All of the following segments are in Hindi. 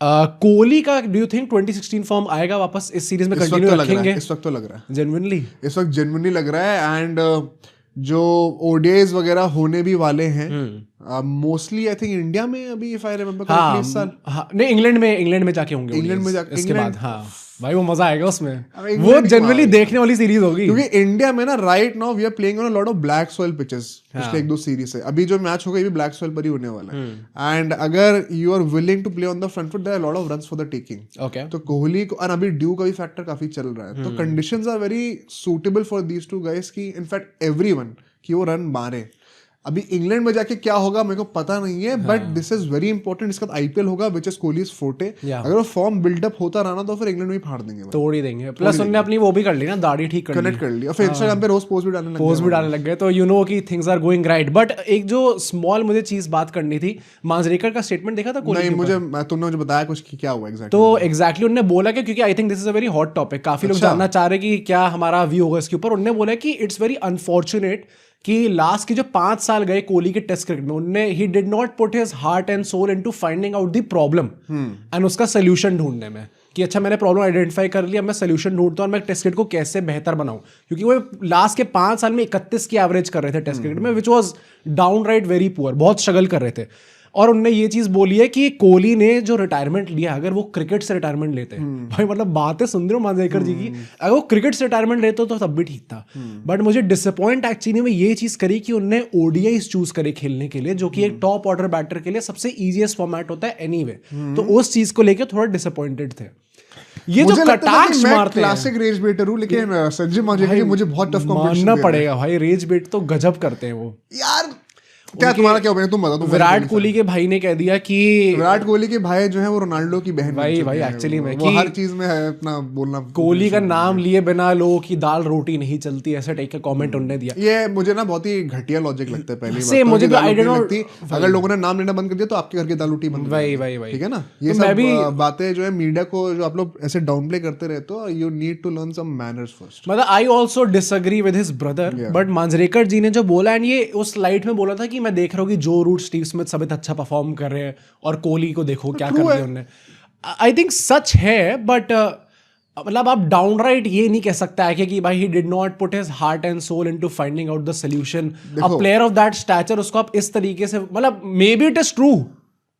कोहली का डू यू थिंक 2016 फॉर्म आएगा वापस इस सीरीज में, कंटिन्यू रखेंगे? इस वक्त तो लग रहा है जेन्युइनली, इस वक्त जेन्युइनली लग रहा है। एंड जो ओडीआईज वगैरह होने भी वाले हैं मोस्टली आई थिंक इंडिया में अभी, इफ आई रिमेंबर करेक्टली, इस साल नहीं इंग्लैंड में जाके होंगे, इंग्लैंड में जाके इसके बाद। हाँ भाई वो मजा आएगा उसमें, इंग्लैंड वो की जनरली देखने वाली सीरीज होगी। क्योंकि इंडिया में ना right now we are playing on a lot of black soil pitches पिछले 1-2 सीरीज से। अभी जो मैच होगा ये भी ब्लैक सॉइल पर ही होने वाला है। एंड अगर you are willing to play on the front foot, there are lot of runs for the taking. Okay, तो कोहली को, और अभी ड्यू का भी फैक्टर काफी चल रहा है, तो conditions are very suitable for these two guys की इनफैक्ट एवरीवन कि वो रन मारे। अभी इंग्लैंड में जाके क्या होगा मेरे को पता नहीं है, but this is very important. इसका आईपीएल होगा विच इज कोहलीज फोर्टे। अगर वो फॉर्म बिल्डअप होता रहा ना तो फिर इंग्लैंड में फाड़ देंगे, तोड़ ही देंगे। प्लस उन्होंने अपनी वो भी कर ली ना, दाढ़ी ठीक कर ली, कनेक्ट कर लिया, फिर इंस्टाग्राम पे रोज पोस्ट भी डालने लग गए, तो यू नो कि things are going right. But एक जो स्मॉल मुझे चीज बात करनी थी, मांजरेकर का स्टेटमेंट देखा था कोहली? नहीं, तुमने मुझे बताया कुछ कि क्या हुआ एग्जैक्टली। तो एग्जैक्टली उन्होंने बोला कि, क्योंकि I think this is a very hot topic, काफी लोग जानना चाह रहे कि क्या हमारा व्यू होगा इसके ऊपर। उन्होंने बोला कि इट्स वेरी अनफॉर्चुनेट कि लास्ट के जो 5 साल गए कोहली के टेस्ट क्रिकेट में, उनने he did not put his heart and soul into finding out the problem and उसका सोल्यूशन ढूंढने में, कि अच्छा मैंने प्रॉब्लम आइडेंटिफाई कर लिया, मैं सोल्यूशन ढूंढता हूँ और मैं टेस्ट क्रिकेट को कैसे बेहतर बनाऊं। क्योंकि वो लास्ट के 5 साल में 31 की एवरेज कर रहे थे टेस्ट क्रिकेट में, which was down right very poor, बहुत स्ट्रगल कर रहे थे। और उनने ये चीज बोली है कि कोहली ने जो रिटायरमेंट लिया, अगर वो क्रिकेट से रिटायरमेंट लेते हैं, भाई मतलब बातें सुन रहे हो मांजरेकर जी की, अगर वो क्रिकेट से रिटायरमेंट लेते तो तब भी ठीक था। बट मुझे डिसअपॉइंट एक्चुअली में ये चीज करी कि उनने ओडीआईज चूज करे खेलने के लिए, जो कि एक टॉप ऑर्डर बैटर के लिए सबसे इजीएस्ट फॉर्मेट होता है एनीवे। तो उस चीज को लेकर थोड़ा डिसअपॉइंटेड थे। ये जो कटाक्ष मारते हैं, क्लासिक रेज बेटर हूं, लेकिन संजय मांजरेकर मुझे बहुत टफ कॉम्पिटिशन मानना पड़ेगा भाई, रेज बेट तो गजब करते हैं वो यार। क्या तुम्हारा क्या ओपिनियन, तुम बताओ। विराट कोहली के भाई ने कह दिया कि विराट कोहली के भाई जो है वो रोनाल्डो की बहन, भाई एक्चुअली में वो हर चीज में है अपना बोलना। कोहली का नाम लिए बिना लोगों की दाल रोटी नहीं चलती, ऐसा टाइप का कमेंट उन्होंने दिया। ये मुझे ना बहुत ही घटिया लॉजिक लगता है। पहली बात मुझे भी आई डोंट नो, अगर लोगों ने नाम लेना बंद कर दिया तो आपके घर की दाल रोटी बंद, भाई ठीक है ना। ये सब बातें जो है मीडिया को, जो आप लोग ऐसे डाउन प्ले करते रहते हो, you need to learn some manners first. मतलब I also disagree with his brother, but Manjrekar ji ने जो बोला, एंड ये उस लाइट में बोला था कि मैं देख रहा हूँ कि जो रूट, स्टीव स्मिथ सब अच्छा परफॉर्म कर रहे हैं और कोहली को देखो क्या कर दिया उन्होंने। आई थिंक सच है, बट मतलब आप डाउन राइट ये नहीं कह सकता है कि भाई he did not put his heart and soul into finding out the solution. A player of that stature, उसको आप इस तरीके से, मतलब may be it is true.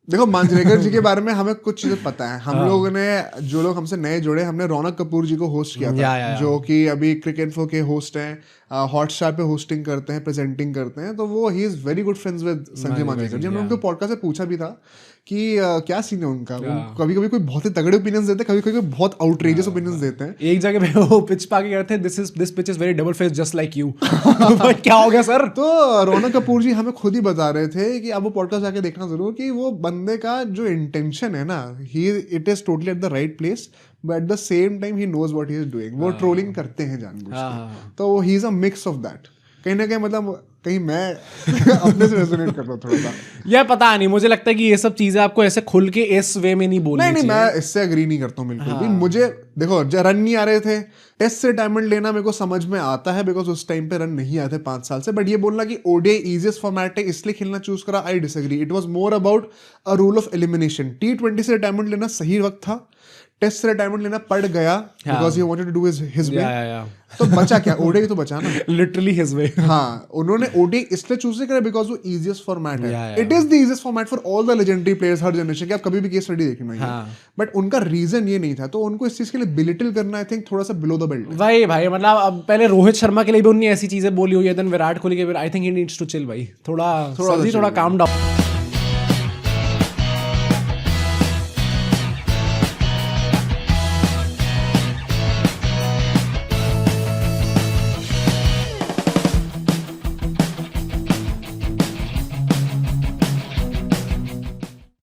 देखो मांजरेकर जी के बारे में हमें कुछ चीजें पता है। हम लोगों ने, जो लोग हमसे नए जुड़े, हमने रौनक कपूर जी को होस्ट किया था, जो कि अभी क्रिकेट के होस्ट हैं, हॉटस्टार पे होस्टिंग करते हैं, प्रेजेंटिंग करते हैं। तो वो he is very good friends with Sanjay Manjrekar ji. हमने उनको पॉडकास्ट से पूछा भी था कि क्या सीन है उनका। कभी कभी कोई बहुत ही तगड़े ओपिनियंस देते हैं, कभी कभी बहुत आउटरेजियस ओपिनियंस देते हैं। एक जगह पे वो पिच पे आके कहते हैं this pitch is very double face just like you. क्या हो गया सर? तो रौनक कपूर जी हमें खुद ही बता रहे थे कि अब वो पॉडकास्ट जाके देखना जरूर, कि वो बंदे का जो इंटेंशन है ना, it is totally at the right place, but at the same time he knows what he is doing. वो ट्रोलिंग करते हैं जानबूझ के, तो he is a mix of that. कहीं ना कहीं मतलब कहीं मैं अपने से रेजोनेट कर रहा हूँ थोड़ा सा। यार पता नहीं, मुझे लगता है कि ये सब चीजें आपको ऐसे खुल के इस वे में नहीं बोलनी चाहिए। नहीं, मैं इससे एग्री नहीं करता हूँ बिल्कुल भी। मुझे देखो, जब रन नहीं आ रहे थे, टेस्ट से रिटायरमेंट लेना मेरे को समझ में आता है, बिकॉज उस टाइम पे रन नहीं आए थे 5 साल से। बट ये बोलना कि ओडीआई इजीएस्ट फॉर्मेट है इसलिए खेलना चूज करा, I disagree. It was more about a rule of elimination. T20 से रिटायरमेंट लेना सही वक्त था, टेस्ट से रिटायरमेंट लेना पड़ गया because he wanted to do his way. तो बचा क्या? ओडीआई तो बचा ना, लिटरली हिज वे। हाँ, उन्होंने ओडीआई इसलिए चूज नहीं करा बिकॉज वो इजीएस्ट फॉर्मेट है। It is the easiest format for all the legendary players her generation के। आप कभी भी केस स्टडी देखना, बट उनका रीजन ये नहीं था, तो उनको इस चीज के लिए बिलिटल करना आई थिंक थोड़ा सा बिलो द बेल्ट। भाई मतलब अब पहले रोहित शर्मा के लिए भी उन्होंने ऐसी चीजें बोली हुई है, देन विराट कोहली के, I think he needs to chill भाई, थोड़ा काम डाउन।